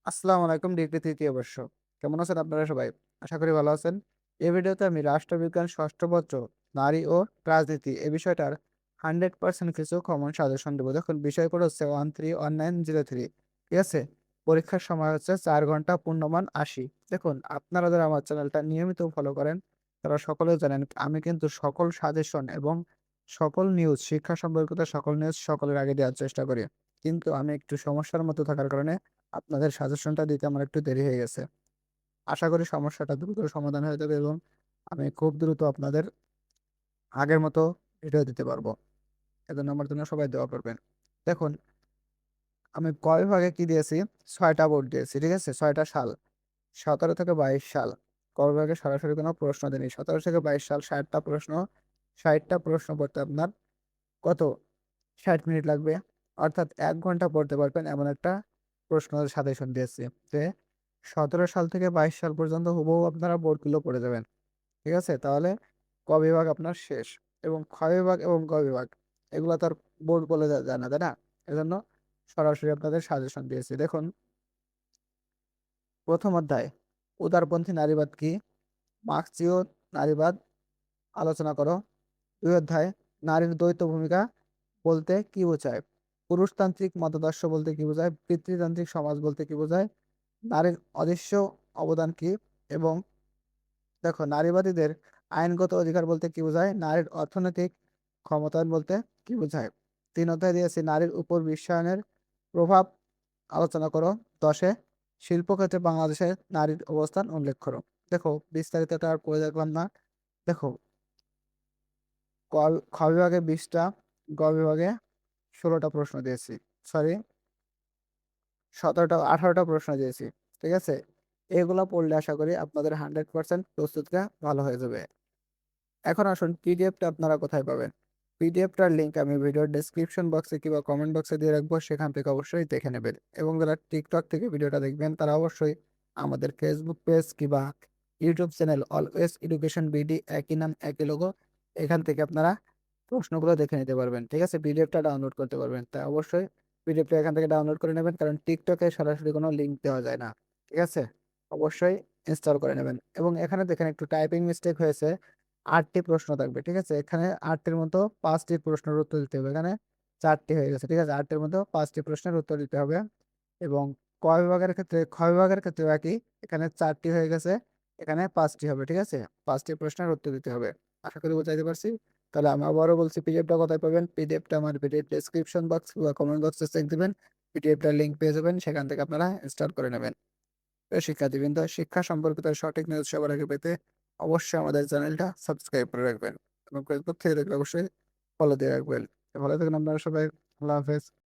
আসসালামু আলাইকুম ডিগ্রি তৃতীয় বর্ষ। কেমন আছেন আপনারা সবাই? আশা করি ভালো আছেন। এই ভিডিওতে আমি রাষ্ট্রবিজ্ঞান ষষ্ঠ পত্র নারী ও রাজনীতি এই বিষয়টার 100% কিছু কমন সাজেশন দেবো। দেখুন বিষয়গুলো হচ্ছে 131903। ঠিক আছে? পরীক্ষার সময় হচ্ছে ৪ ঘন্টা পূর্ণমান ৮০। দেখুন আপনারা যারা আমার চ্যানেলটা নিয়মিত ফলো করেন তারা সকলেই জানেন আমি কিন্তু সকল সাজেশন এবং সকল নিউজ শিক্ষা সম্পর্কিত সকল নিউজ সকলের আগে দেওয়ার চেষ্টা করি। কিন্তু আমি একটু সমস্যার মধ্যে থাকার কারণে আপনাদের সাজেশনটা দিতে আমার একটু দেরি হয়ে গেছে। আশা করি সমস্যাটা দ্রুত সমাধান হয়ে যাবে এবং আমি খুব দ্রুত আপনাদের আগের মতো ভিডিও দিতে পারবো। এজন্য আমার জন্য সবাই দোয়া করবেন। দেখুন আমি ক বিভাগে কি দিয়েছি? ৬ টা বোর্ড দিয়েছি। ঠিক আছে? ৬ টা সাল। ১৭ থেকে ২২ সাল। ক বিভাগে সরাসরি কোনো প্রশ্ন দেয়নি। ১৭ থেকে ২২ সাল ৬০ টা প্রশ্ন। ৬০ টা প্রশ্ন পড়তে আপনার কত? ৬০ মিনিট লাগবে। অর্থাৎ ১ ঘন্টা পড়তে পারবেন এমন একটা প্রশ্ন সাজেশন দিয়েছি। যে ১৭ সাল থেকে ২২ সাল পর্যন্ত হুবহু আপনারা বোর্ডগুলো পড়ে যাবেন। ঠিক আছে? তাহলে ক বিভাগ আপনার শেষ এবং খ বিভাগ এবং গ বিভাগ এগুলা তো আর বোর্ড বলে যায় না, তাই না? এজন্য সরাসরি আপনাদের সাজেশন দিয়েছি। দেখুন ১ম অধ্যায় উদারপন্থী নারীবাদ কি? মার্ক্সীয় নারীবাদ আলোচনা করো। ২ অধ্যায় নারীর দ্বৈত ভূমিকা বলতে কি বোঝায়? পুরুষতান্ত্রিক মতাদর্শ বলতে কি বোঝায়? পিতৃতান্ত্রিক সমাজ বলতে কি বোঝায়? নারীর অদৃশ্য অবদান কি? এবং দেখো নারীবাদীদের আইনগত অধিকার বলতে কি বোঝায়? নারীর অর্থনৈতিক ক্ষমতায়ন বলতে কি বোঝায়? ৩ অধ্যায় দিয়েছি নারীর উপর বিশ্বায়নের প্রভাব আলোচনা করো। ১০ শিল্পক্ষেত্রে বাংলাদেশের নারীর অবস্থান উল্লেখ করো। দেখো বিস্তারিতটা আর পড়ে দেখলাম না। দেখো ক খ বিভাগে ২০টা, গ বিভাগে ১৬টা প্রশ্ন দিয়েছি। সরি ১৭টা ১৮টা প্রশ্ন দিয়েছি। ঠিক আছে? এগুলা পড়লে আশা করি আপনাদের 100% প্রস্তুতটা ভালো হয়ে যাবে। এখন আসুন পিডিএফটা আপনারা কোথায় পাবেন? পিডিএফটার লিংক আমি ভিডিওর ডেসক্রিপশন বক্সে কিংবা কমেন্ট বক্সে দিয়ে রাখবো। সেখান থেকে অবশ্যই দেখে নেবেন। এবং যারা টিকটক থেকে ভিডিওটা দেখবেন তারা অবশ্যই আমাদের ফেসবুক পেজ কিংবা YouTube channel always education BD একই নাম একই লোগো। এখান থেকে আপনারা প্রশ্নগুলো দেখে নিতে পারবেন। ঠিক আছে? পিডিএফটা ডাউনলোড করতে পারবেন। তাই অবশ্যই পিডিএফটা এখান থেকে ডাউনলোড করে নেবেন কারণ টিকটকে সরাসরি কোনো লিংক দেওয়া যায় না। ঠিক আছে? অবশ্যই ইনস্টল করে নেবেন এবং এখানে দেখেন একটু টাইপিং মিস্টেক হয়েছে। ৮টি প্রশ্ন থাকবে। ঠিক আছে? এখানে ৮টির মতো ৫টি প্রশ্নের উত্তর দিতে হবে। এখানে ৪টি হয়ে গেছে। ঠিক আছে? ৮টির মতো ৫টি প্রশ্নের উত্তর দিতে হবে এবং খ বিভাগের ক্ষেত্রেও একই। এখানে ৪টি হয়ে গেছে। এখানে ৫টি হবে। ঠিক আছে? ৫টি প্রশ্নের উত্তর দিতে হবে। আশা করি বুঝাইতে পারছি। তাহলে আমি আবারও বলছি পিডিএফটা কোথায় পাবেন? পিডিএফটা আমার ভিডিওর ডেসক্রিপশন বক্স বা কমেন্ট বক্সে চেক দিবেন। পিডিএফটার লিংক পেয়ে যাবেন। সেখান থেকে আপনারা ইনস্টল করে নেবেন। প্রিয় শিক্ষার্থীবৃন্দ, শিক্ষা সম্পর্কিত সঠিক নিউজ সবার আগে পেতে অবশ্যই আমাদের চ্যানেলটা সাবস্ক্রাইব করে রাখবেন এবং ফেসবুক থেকে দেখলে অবশ্যই ফলো দিয়ে রাখবেন। ভালো থাকুন আপনারা সবাই। আল্লাহ হাফেজ।